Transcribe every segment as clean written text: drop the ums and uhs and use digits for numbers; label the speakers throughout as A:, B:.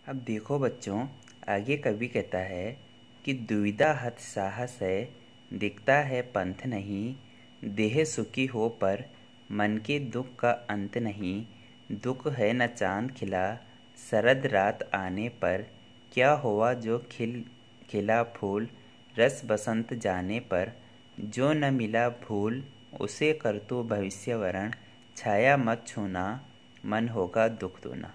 A: अब देखो बच्चों, आगे कवि कहता है कि दुविधा हत साहस है, दिखता है पंथ नहीं। देह सुखी हो पर मन के दुख का अंत नहीं। दुख है न चांद खिला शरद रात आने पर। क्या हुआ जो खिला फूल रस बसंत जाने पर। जो न मिला भूल उसे कर तू भविष्य वरण। छाया मत छूना मन होगा दुख दूना।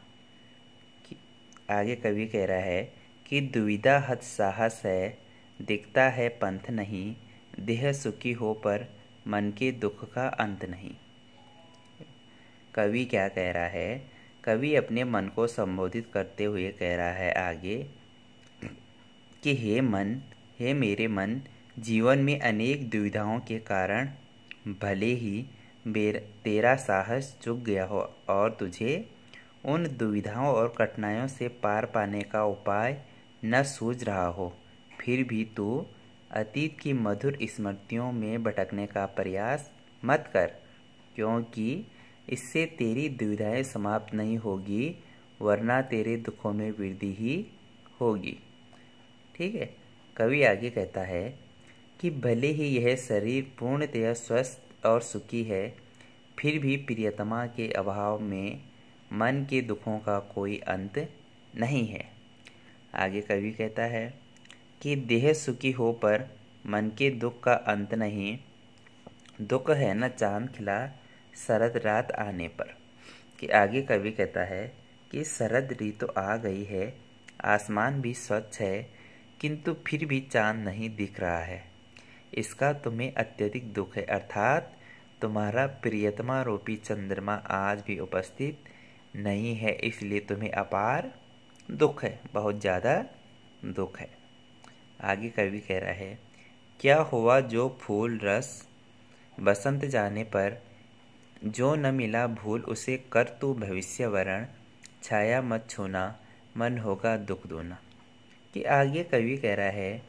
A: आगे कवि कह रहा है कि दुविधा हत साहस है, दिखता है पंथ नहीं। देह सुखी हो पर मन के दुख का अंत नहीं। कवि क्या कह रहा है? कवि अपने मन को संबोधित करते हुए कह रहा है आगे कि हे मेरे मन, जीवन में अनेक दुविधाओं के कारण भले ही तेरा साहस चूक गया हो और तुझे उन दुविधाओं और कठिनाइयों से पार पाने का उपाय न सूझ रहा हो, फिर भी तू अतीत की मधुर स्मृतियों में भटकने का प्रयास मत कर, क्योंकि इससे तेरी दुविधाएं समाप्त नहीं होगी, वरना तेरे दुखों में वृद्धि ही होगी। ठीक है। कवि आगे कहता है कि भले ही यह शरीर पूर्णतया स्वस्थ और सुखी है, फिर भी प्रियतमा के अभाव में मन के दुखों का कोई अंत नहीं है। आगे कवि कहता है कि देह सुखी हो पर मन के दुख का अंत नहीं। दुख है न चांद खिला शरद रात आने पर। कि आगे कवि कहता है कि शरद ऋतु आ गई है, आसमान भी स्वच्छ है, किंतु फिर भी चांद नहीं दिख रहा है। इसका तुम्हें अत्यधिक दुख है, अर्थात तुम्हारा प्रियतमा रूपी चंद्रमा आज भी उपस्थित नहीं है, इसलिए तुम्हें अपार दुख है, बहुत ज़्यादा दुख है। आगे कवि कह रहा है, क्या हुआ जो फूल रस बसंत जाने पर। जो न मिला भूल उसे कर तू भविष्य वरण। छाया मत छूना मन होगा दुख दूना। कि आगे कवि कह रहा है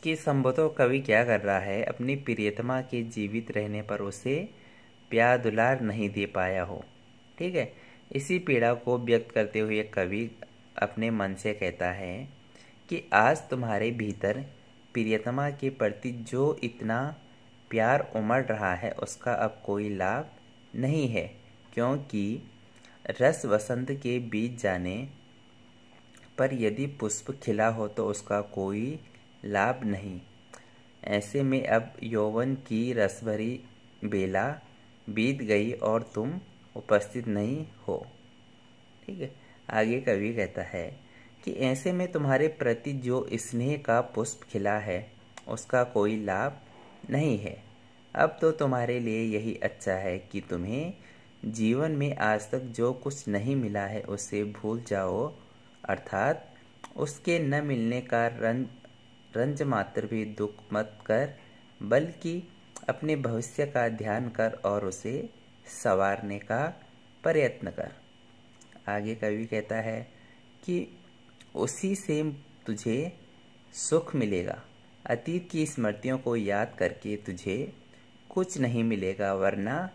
A: कि संभवतः कवि क्या कर रहा है, अपनी प्रियतमा के जीवित रहने पर उसे प्यार दुलार नहीं दे पाया हो। ठीक है। इसी पीड़ा को व्यक्त करते हुए कवि अपने मन से कहता है कि आज तुम्हारे भीतर प्रियतमा के प्रति जो इतना प्यार उमड़ रहा है उसका अब कोई लाभ नहीं है, क्योंकि रस वसंत के बीच जाने पर यदि पुष्प खिला हो तो उसका कोई लाभ नहीं। ऐसे में अब यौवन की रसभरी बेला बीत गई और तुम उपस्थित नहीं हो। ठीक है। आगे कवि कहता है कि ऐसे में तुम्हारे प्रति जो स्नेह का पुष्प खिला है उसका कोई लाभ नहीं है। अब तो तुम्हारे लिए यही अच्छा है कि तुम्हें जीवन में आज तक जो कुछ नहीं मिला है उसे भूल जाओ, अर्थात उसके न मिलने का रंज मात्र भी दुख मत कर, बल्कि अपने भविष्य का ध्यान कर और उसे संवारने का प्रयत्न कर। आगे कवि कहता है कि उसी से तुझे सुख मिलेगा। अतीत की स्मृतियों को याद करके तुझे कुछ नहीं मिलेगा, वरना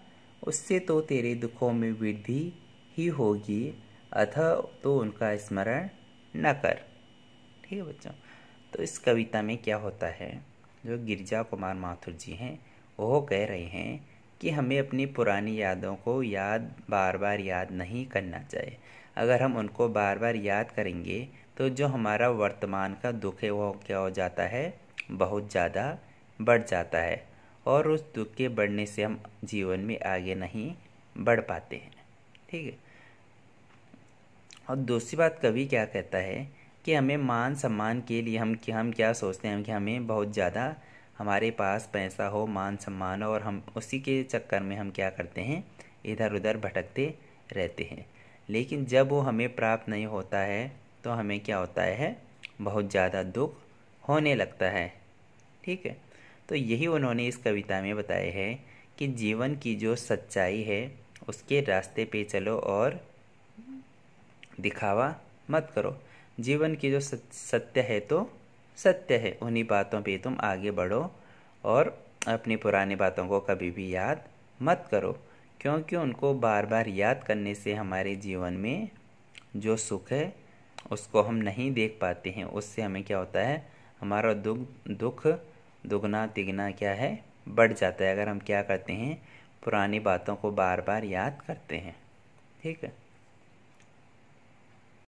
A: उससे तो तेरे दुखों में वृद्धि ही होगी, अतः तो उनका स्मरण न कर। ठीक है बच्चों। तो इस कविता में क्या होता है, जो गिरिजा कुमार माथुर जी हैं वो कह रहे हैं कि हमें अपनी पुरानी यादों को बार बार याद नहीं करना चाहिए। अगर हम उनको बार बार याद करेंगे तो जो हमारा वर्तमान का दुख है वो क्या हो जाता है, बहुत ज़्यादा बढ़ जाता है, और उस दुख के बढ़ने से हम जीवन में आगे नहीं बढ़ पाते हैं। ठीक है। और दूसरी बात कवि क्या कहता है कि हमें मान सम्मान के लिए हम क्या सोचते हैं कि हमें बहुत ज़्यादा हमारे पास पैसा हो, मान सम्मान हो, और हम उसी के चक्कर में हम क्या करते हैं, इधर उधर भटकते रहते हैं। लेकिन जब वो हमें प्राप्त नहीं होता है तो हमें क्या होता है, बहुत ज़्यादा दुख होने लगता है। ठीक है। तो यही उन्होंने इस कविता में बताया है कि जीवन की जो सच्चाई है उसके रास्ते पे चलो और दिखावा मत करो। जीवन की जो सत्य है तो सत्य है, उन्हीं बातों पे तुम आगे बढ़ो और अपनी पुरानी बातों को कभी भी याद मत करो, क्योंकि उनको बार बार याद करने से हमारे जीवन में जो सुख है उसको हम नहीं देख पाते हैं, उससे हमें क्या होता है, हमारा दुख दुगना तिगना क्या है, बढ़ जाता है, अगर हम क्या करते हैं, पुरानी बातों को बार बार याद करते हैं। ठीक है।